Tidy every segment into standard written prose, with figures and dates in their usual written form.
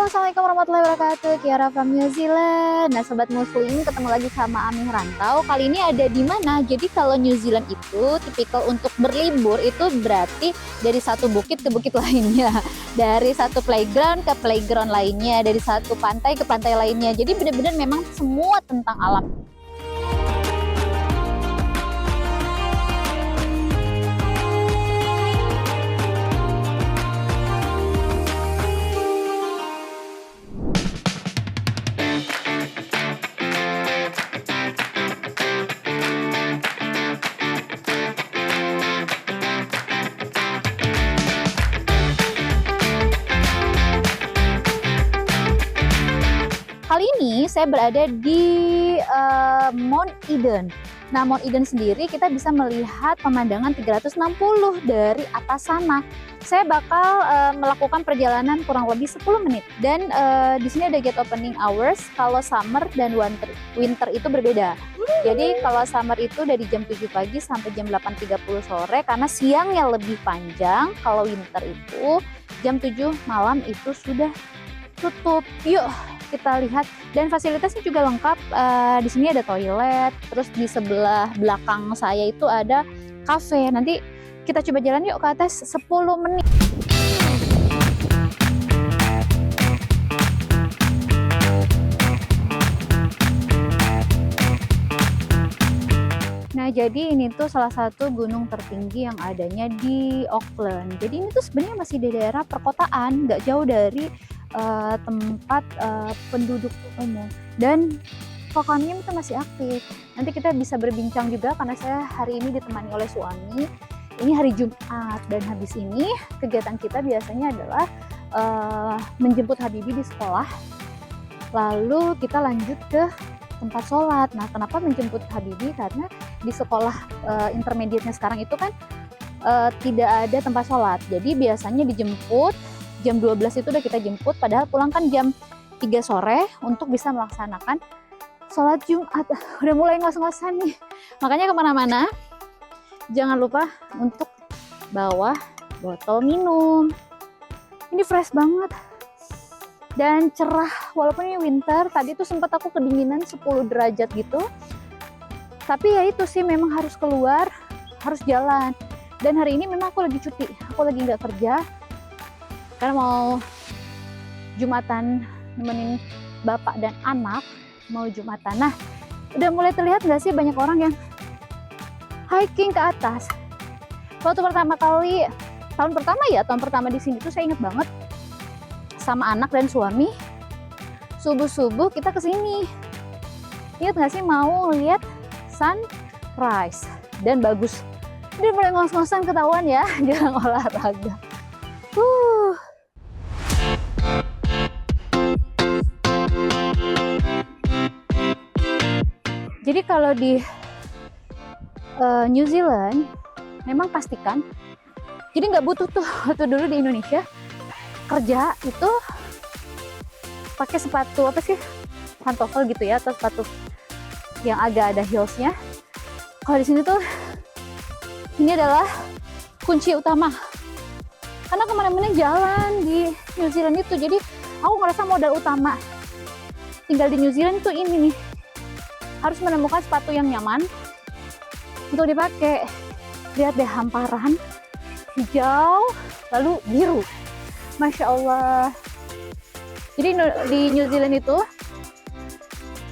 Halo, assalamualaikum warahmatullahi wabarakatuh. Kiara from New Zealand. Nah, sobat muslim, ketemu lagi sama Amih Rantau. Kali ini ada di mana? Jadi kalau New Zealand itu tipikal untuk berlibur itu berarti dari satu bukit ke bukit lainnya, dari satu playground ke playground lainnya, dari satu pantai ke pantai lainnya. Jadi benar-benar memang semua tentang alam. Kali ini saya berada di Mount Eden. Nah, Mount Eden sendiri kita bisa melihat pemandangan 360 dari atas sana. Saya bakal melakukan perjalanan kurang lebih 10 menit. Dan di sini ada gate opening hours. Kalau summer dan winter itu berbeda. Jadi kalau summer itu dari jam 7 pagi sampai jam 8.30 sore karena siangnya lebih panjang. Kalau winter itu jam 7 malam itu sudah tutup. Yuk kita lihat, dan fasilitasnya juga lengkap. Di sini ada toilet, terus di sebelah belakang saya itu ada cafe. Nanti kita coba jalan yuk ke atas 10 menit. Nah, jadi ini tuh salah satu gunung tertinggi yang adanya di Auckland. Jadi ini tuh sebenarnya masih di daerah perkotaan, nggak jauh dari tempat penduduk umum, dan vulkannya itu masih aktif. Nanti kita bisa berbincang juga karena saya hari ini ditemani oleh suami. Ini hari Jumat dan habis ini kegiatan kita biasanya adalah menjemput Habibi di sekolah, lalu kita lanjut ke tempat sholat. Nah, kenapa menjemput Habibi? Karena di sekolah intermediate-nya sekarang itu kan tidak ada tempat sholat, jadi biasanya dijemput jam 12 itu udah kita jemput, padahal pulang kan jam 3 sore untuk bisa melaksanakan sholat Jumat. Udah mulai ngos-ngosan nih, makanya kemana-mana jangan lupa untuk bawa botol minum. Ini fresh banget dan cerah, walaupun ini winter. Tadi tuh sempat aku kedinginan 10 derajat gitu, tapi ya itu sih, memang harus keluar, harus jalan. Dan hari ini memang aku lagi cuti, aku lagi nggak kerja karena mau Jumatan, nemenin bapak dan anak mau Jumatan. Nah, udah mulai terlihat nggak sih banyak orang yang hiking ke atas. Waktu pertama kali, tahun pertama di sini tuh saya inget banget sama anak dan suami, subuh-subuh kita kesini. Ingat nggak sih mau lihat sunrise, dan bagus. Dia mulai ngos-ngosan ketahuan ya, jarang olahraga. Jadi kalau di New Zealand memang pastikan, jadi nggak butuh tuh waktu dulu di Indonesia kerja itu pakai sepatu apa sih, pantofel gitu ya, atau sepatu yang agak ada heelsnya. Kalau di sini tuh ini adalah kunci utama, karena kemana-mana jalan di New Zealand itu. Jadi aku ngerasa modal utama tinggal di New Zealand itu ini nih, harus menemukan sepatu yang nyaman untuk dipakai. Lihat deh, hamparan hijau lalu biru, Masya Allah. Jadi di New Zealand itu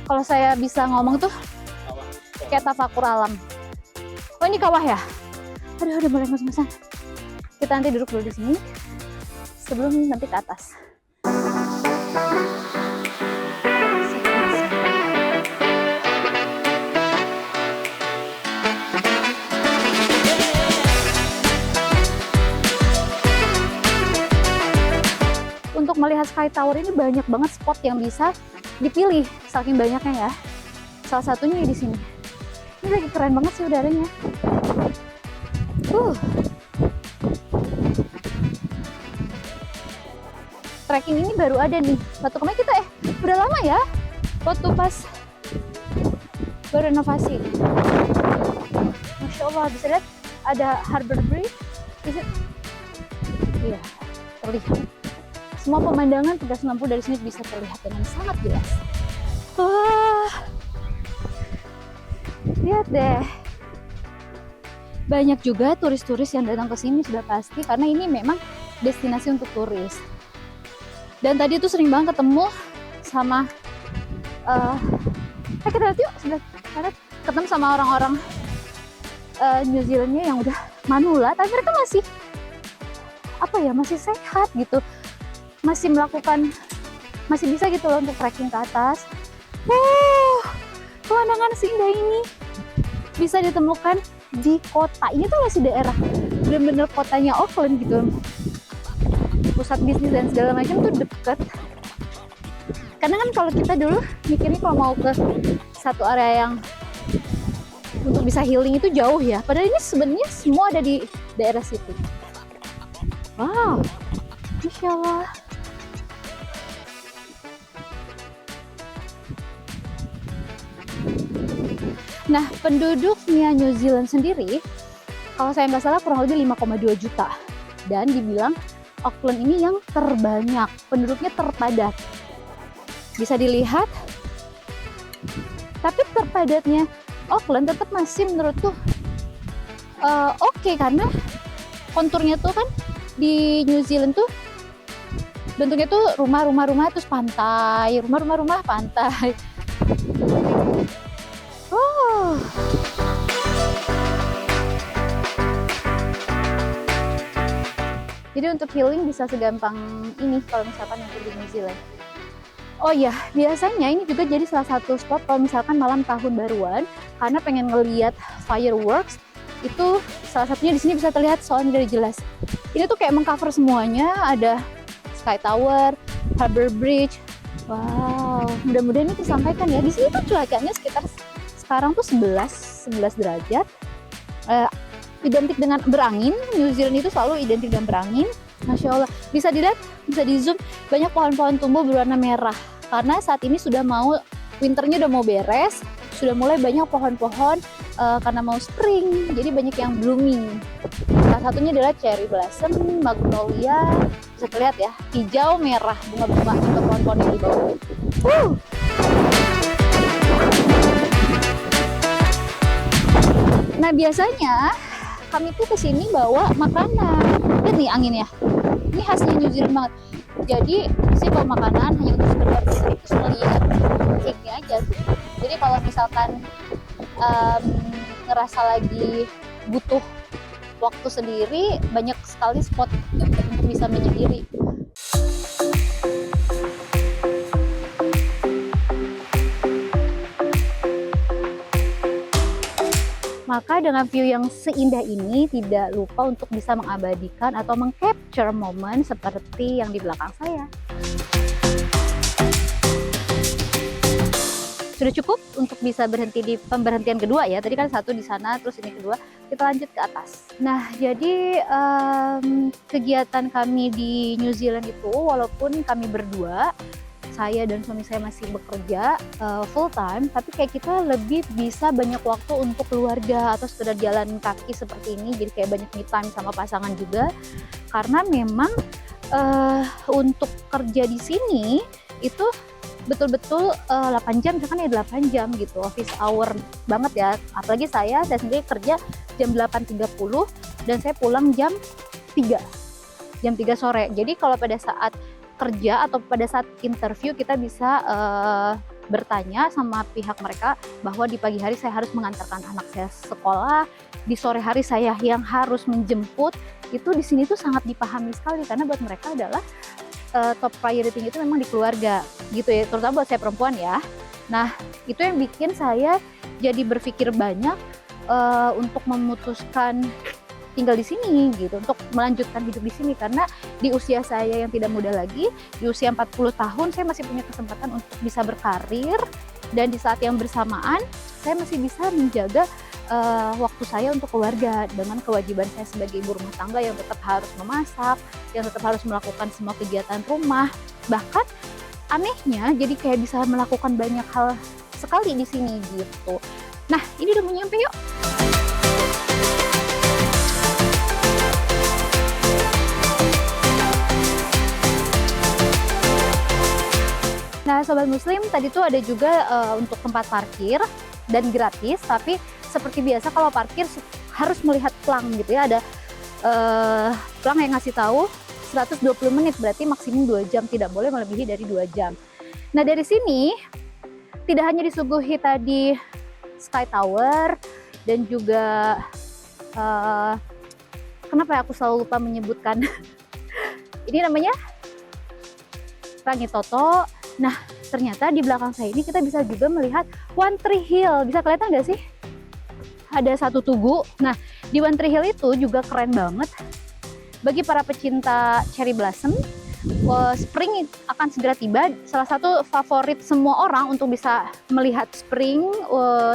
kalau saya bisa ngomong tuh kayak tafakur alam. Oh, ini kawah ya? Aduh, udah mulai ngos-ngosan. Kita nanti duduk dulu di sini sebelum nanti ke atas. Untuk melihat Sky Tower ini banyak banget spot yang bisa dipilih, saking banyaknya ya. Salah satunya di sini. Ini lagi keren banget sih udaranya. Trekking ini baru ada nih. Waktu kemarin kita udah lama ya, waktu pas baru renovasi. Masya Allah, bisa lihat ada Harbour Bridge. Iya, terlihat Semua pemandangan 360 dari sini bisa terlihat dengan sangat jelas. Wah, lihat deh. Banyak juga turis-turis yang datang ke sini sudah pasti, karena ini memang destinasi untuk turis. Dan tadi tuh sering banget ketemu sama kita lihat yuk sebelah kanan, ketemu sama orang-orang New Zealandnya yang udah manula, tapi mereka masih masih sehat gitu, masih bisa gitu loh untuk trekking ke atas. Pemandangan seindah ini bisa ditemukan di kota ini tuh, masih daerah bener-bener kotanya Auckland gitu, pusat bisnis dan segala macam tuh deket. Karena kan kalau kita dulu mikirnya kalau mau ke satu area yang untuk bisa healing itu jauh ya, padahal ini sebenarnya semua ada di daerah situ. Wow, Masya Allah. Nah, penduduknya New Zealand sendiri, kalau saya nggak salah kurang lebih 5,2 juta. Dan dibilang Auckland ini yang terbanyak, penduduknya terpadat. Bisa dilihat, tapi terpadatnya Auckland tetap masih menurutku oke, karena konturnya tuh kan di New Zealand tuh bentuknya tuh rumah-rumah terus pantai, rumah-rumah pantai. Jadi untuk healing bisa segampang ini kalau misalkan untuk di New Zealand. Oh iya, biasanya ini juga jadi salah satu spot kalau misalkan malam tahun baruan, karena pengen ngeliat fireworks, itu salah satunya di sini bisa terlihat soalnya dari jelas. Ini tuh kayak mengcover semuanya, ada Sky Tower, Harbour Bridge. Wow, mudah-mudahan ini disampaikan ya. Di sini tuh cuacanya sekitar sekarang tuh 11 derajat. Identik dengan berangin. New Zealand itu selalu identik dengan berangin. Masya Allah, bisa dilihat, bisa di zoom, banyak pohon-pohon tumbuh berwarna merah karena saat ini sudah mau winternya, udah mau beres, sudah mulai banyak pohon-pohon karena mau spring, jadi banyak yang blooming. Salah satunya adalah cherry blossom, magnolia, bisa terlihat ya, hijau merah bunga-bunga untuk pohon-pohon yang di bawah. Nah, biasanya kami tuh kesini bawa makanan. Lihat nih anginnya, ini khasnya New Zealand banget. Jadi sih bawa makanan hanya untuk sekedar terus melihat cake-nya aja. Jadi kalau misalkan ngerasa lagi butuh waktu sendiri, banyak sekali spot untuk bisa menyendiri. Maka dengan view yang seindah ini, tidak lupa untuk bisa mengabadikan atau meng-capture momen seperti yang di belakang saya. Sudah cukup untuk bisa berhenti di pemberhentian kedua ya. Tadi kan satu di sana, terus ini kedua. Kita lanjut ke atas. Nah, jadi kegiatan kami di New Zealand itu, walaupun kami berdua, saya dan suami saya masih bekerja full time, tapi kayak kita lebih bisa banyak waktu untuk keluarga atau sekedar jalan kaki seperti ini. Jadi kayak banyak me time sama pasangan juga, karena memang untuk kerja di sini itu betul-betul 8 jam, misalkan ya 8 jam gitu, office hour banget ya. Apalagi saya sendiri kerja jam 8.30 dan saya pulang jam 3 sore. Jadi kalau pada saat kerja atau pada saat interview kita bisa bertanya sama pihak mereka bahwa di pagi hari saya harus mengantarkan anak saya sekolah, di sore hari saya yang harus menjemput. Itu di sini tuh sangat dipahami sekali, karena buat mereka adalah top priority itu memang di keluarga gitu ya, terutama buat saya perempuan ya. Nah, itu yang bikin saya jadi berpikir banyak untuk memutuskan tinggal di sini gitu, untuk melanjutkan hidup di sini, karena di usia saya yang tidak muda lagi, di usia 40 tahun saya masih punya kesempatan untuk bisa berkarir, dan di saat yang bersamaan saya masih bisa menjaga waktu saya untuk keluarga dengan kewajiban saya sebagai ibu rumah tangga yang tetap harus memasak, yang tetap harus melakukan semua kegiatan rumah. Bahkan anehnya jadi kayak bisa melakukan banyak hal sekali di sini gitu. Nah, ini udah mau nyampe yuk. Nah, Sobat Muslim, tadi tuh ada juga untuk tempat parkir dan gratis, tapi seperti biasa kalau parkir harus melihat plang gitu ya, ada plang yang ngasih tahu 120 menit, berarti maksimum 2 jam, tidak boleh melebihi dari 2 jam. Nah, dari sini tidak hanya disuguhi tadi Sky Tower dan juga kenapa ya aku selalu lupa menyebutkan ini namanya Rangi Toto. Nah, ternyata di belakang saya ini kita bisa juga melihat One Tree Hill. Bisa kelihatan nggak sih? Ada satu tugu. Nah, di One Tree Hill itu juga keren banget. Bagi para pecinta cherry blossom, spring akan segera tiba. Salah satu favorit semua orang untuk bisa melihat spring,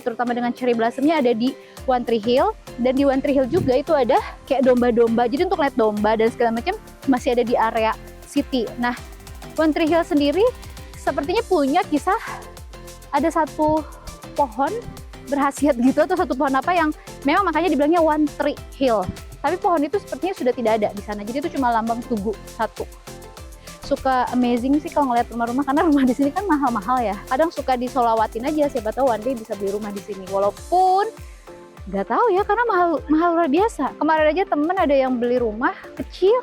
terutama dengan cherry blossomnya, ada di One Tree Hill. Dan di One Tree Hill juga itu ada kayak domba-domba. Jadi untuk lihat domba dan segala macam masih ada di area city. Nah, One Tree Hill sendiri sepertinya punya kisah, ada satu pohon berkhasiat gitu, atau satu pohon apa yang memang makanya dibilangnya One Tree Hill. Tapi pohon itu sepertinya sudah tidak ada di sana, jadi itu cuma lambang tugu satu. Suka amazing sih kalau ngeliat rumah-rumah, karena rumah di sini kan mahal-mahal ya. Kadang suka disolawatin aja, siapa tahu one day bisa beli rumah di sini. Walaupun nggak tahu ya, karena mahal luar biasa. Kemarin aja temen ada yang beli rumah kecil,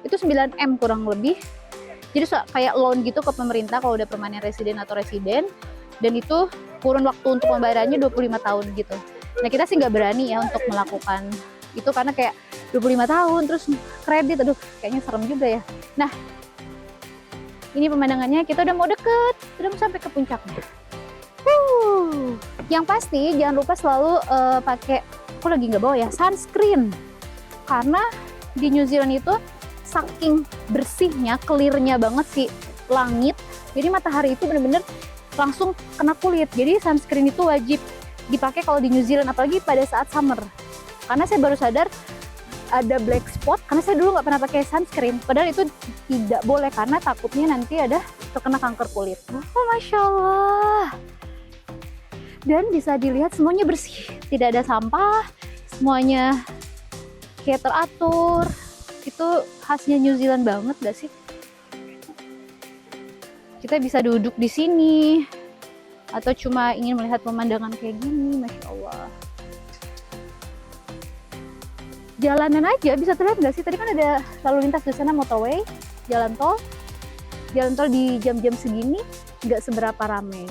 itu 9M kurang lebih. Jadi kayak loan gitu ke pemerintah kalau udah permanen residen atau residen, dan itu kurun waktu untuk pembayarannya 25 tahun gitu. Nah, kita sih nggak berani ya untuk melakukan itu karena kayak 25 tahun terus kredit, aduh kayaknya serem juga ya. Nah, ini pemandangannya, kita udah mau deket, udah mau sampai ke puncaknya. Yang pasti jangan lupa selalu pakai, aku lagi nggak bawa ya, sunscreen, karena di New Zealand itu saking bersihnya, clearnya banget sih langit, jadi matahari itu bener-bener langsung kena kulit. Jadi sunscreen itu wajib dipakai kalau di New Zealand, apalagi pada saat summer. Karena saya baru sadar ada black spot, karena saya dulu nggak pernah pakai sunscreen, padahal itu tidak boleh karena takutnya nanti ada terkena kanker kulit. Oh, Masya Allah. Dan bisa dilihat semuanya bersih, tidak ada sampah, semuanya kayak teratur. Itu khasnya New Zealand banget gak sih? Kita bisa duduk di sini atau cuma ingin melihat pemandangan kayak gini, Masya Allah. Jalanan aja bisa terlihat nggak sih? Tadi kan ada lalu lintas di sana, motorway, jalan tol. Jalan tol di jam-jam segini nggak seberapa ramai.